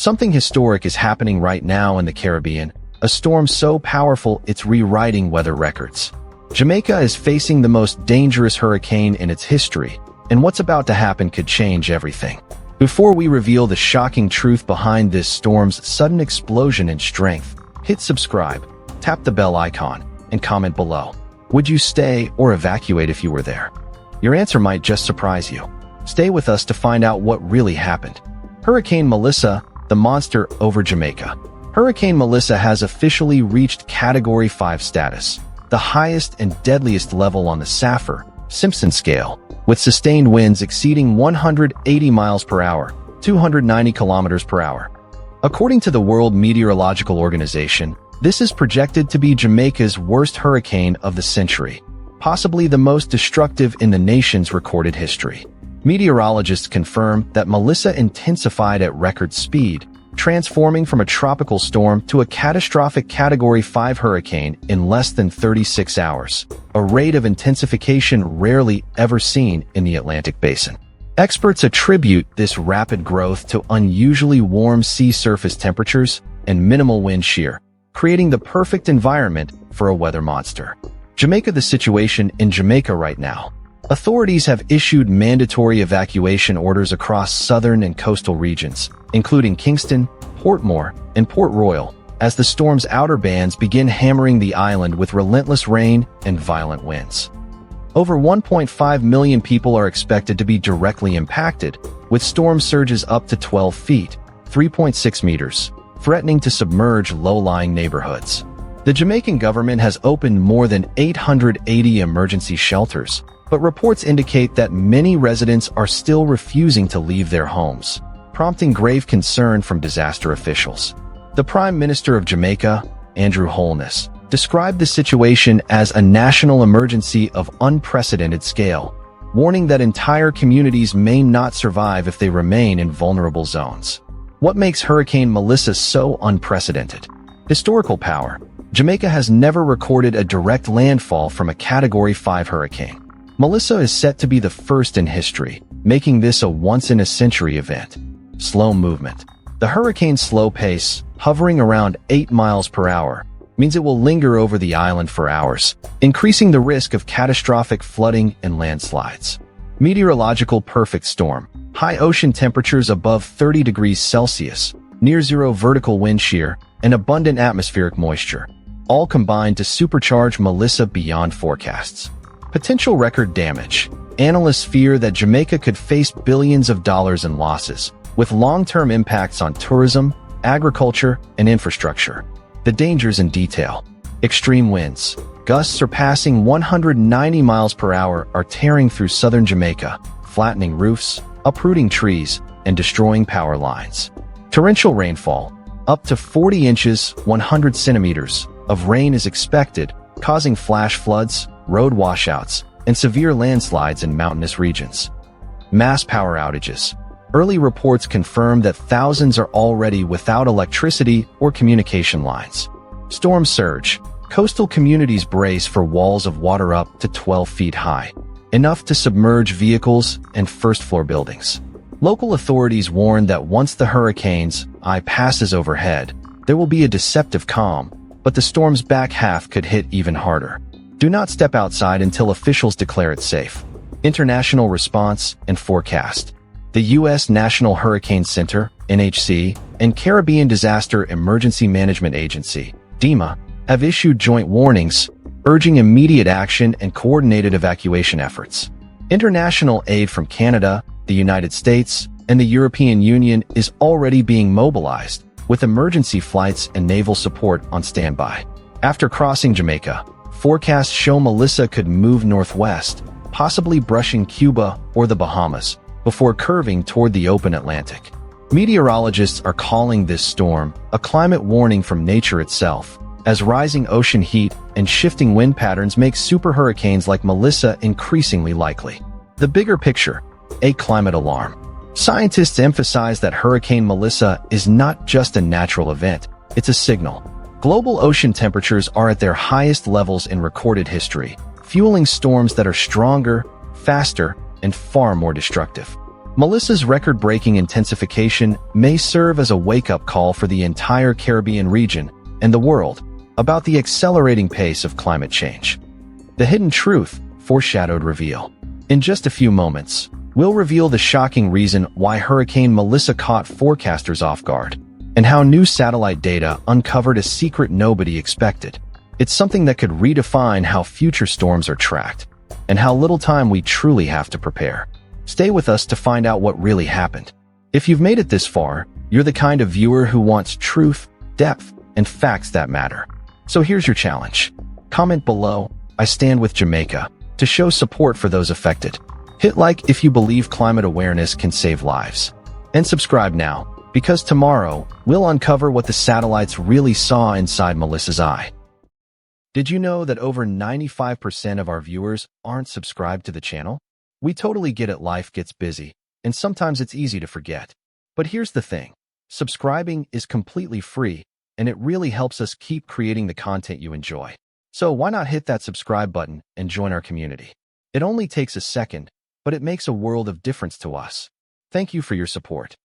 Something historic is happening right now in the Caribbean, a storm so powerful it's rewriting weather records. Jamaica is facing the most dangerous hurricane in its history, and what's about to happen could change everything. Before we reveal the shocking truth behind this storm's sudden explosion in strength, hit subscribe, tap the bell icon, and comment below. Would you stay or evacuate if you were there? Your answer might just surprise you. Stay with us to find out what really happened. Hurricane Melissa, the monster over Jamaica. Hurricane Melissa has officially reached Category 5 status, the highest and deadliest level on the Saffir-Simpson scale, with sustained winds exceeding 180 miles per hour, 290 kilometers per hour. According to the World Meteorological Organization, this is projected to be Jamaica's worst hurricane of the century, possibly the most destructive in the nation's recorded history. Meteorologists confirm that Melissa intensified at record speed, transforming from a tropical storm to a catastrophic Category 5 hurricane in less than 36 hours, a rate of intensification rarely ever seen in the Atlantic basin. Experts attribute this rapid growth to unusually warm sea surface temperatures and minimal wind shear, creating the perfect environment for a weather monster. Jamaica. The situation in Jamaica right now. Authorities have issued mandatory evacuation orders across southern and coastal regions, including Kingston, Portmore, and Port Royal, as the storm's outer bands begin hammering the island with relentless rain and violent winds. Over 1.5 million people are expected to be directly impacted, with storm surges up to 12 feet, 3.6 meters, threatening to submerge low-lying neighborhoods. The Jamaican government has opened more than 880 emergency shelters, but reports indicate that many residents are still refusing to leave their homes, prompting grave concern from disaster officials. The Prime Minister of Jamaica, Andrew Holness, described the situation as a national emergency of unprecedented scale, warning that entire communities may not survive if they remain in vulnerable zones. What makes Hurricane Melissa so unprecedented? Historical power. Jamaica has never recorded a direct landfall from a Category 5 hurricane. Melissa is set to be the first in history, making this a once-in-a-century event. Slow movement. The hurricane's slow pace, hovering around 8 miles per hour, means it will linger over the island for hours, increasing the risk of catastrophic flooding and landslides. Meteorological perfect storm. High ocean temperatures above 30 degrees Celsius, near-zero vertical wind shear, and abundant atmospheric moisture, all combined to supercharge Melissa beyond forecasts. Potential record damage. Analysts fear that Jamaica could face billions of dollars in losses, with long-term impacts on tourism, agriculture, and infrastructure. The dangers in detail. Extreme winds. Gusts surpassing 190 miles per hour are tearing through southern Jamaica, flattening roofs, uprooting trees, and destroying power lines. Torrential rainfall. Up to 40 inches, 100 centimeters, of rain is expected, causing flash floods, road washouts, and severe landslides in mountainous regions. Mass power outages. Early reports confirm that thousands are already without electricity or communication lines. Storm surge. Coastal communities brace for walls of water up to 12 feet high, enough to submerge vehicles and first-floor buildings. Local authorities warn that once the hurricane's eye passes overhead, there will be a deceptive calm, but the storm's back half could hit even harder. Do not step outside until officials declare it safe. International response and forecast. The U.S. National Hurricane Center, NHC, and Caribbean Disaster Emergency Management Agency, DEMA, have issued joint warnings, urging immediate action and coordinated evacuation efforts. International aid from Canada, the United States, and the European Union is already being mobilized, with emergency flights and naval support on standby. After crossing Jamaica, forecasts show Melissa could move northwest, possibly brushing Cuba or the Bahamas, before curving toward the open Atlantic. Meteorologists are calling this storm a climate warning from nature itself, as rising ocean heat and shifting wind patterns make super hurricanes like Melissa increasingly likely. The bigger picture, a climate alarm. Scientists emphasize that Hurricane Melissa is not just a natural event, it's a signal. Global ocean temperatures are at their highest levels in recorded history, fueling storms that are stronger, faster, and far more destructive. Melissa's record-breaking intensification may serve as a wake-up call for the entire Caribbean region and the world about the accelerating pace of climate change. The hidden truth, foreshadowed reveal. In just a few moments, we'll reveal the shocking reason why Hurricane Melissa caught forecasters off guard, and how new satellite data uncovered a secret nobody expected. It's something that could redefine how future storms are tracked, and how little time we truly have to prepare. Stay with us to find out what really happened. If you've made it this far, you're the kind of viewer who wants truth, depth, and facts that matter. So here's your challenge. Comment below, "I stand with Jamaica," to show support for those affected. Hit like if you believe climate awareness can save lives. And subscribe now, because tomorrow, we'll uncover what the satellites really saw inside Melissa's eye. Did you know that over 95% of our viewers aren't subscribed to the channel? We totally get it, life gets busy, and sometimes it's easy to forget. But here's the thing. Subscribing is completely free, and it really helps us keep creating the content you enjoy. So why not hit that subscribe button and join our community? It only takes a second, but it makes a world of difference to us. Thank you for your support.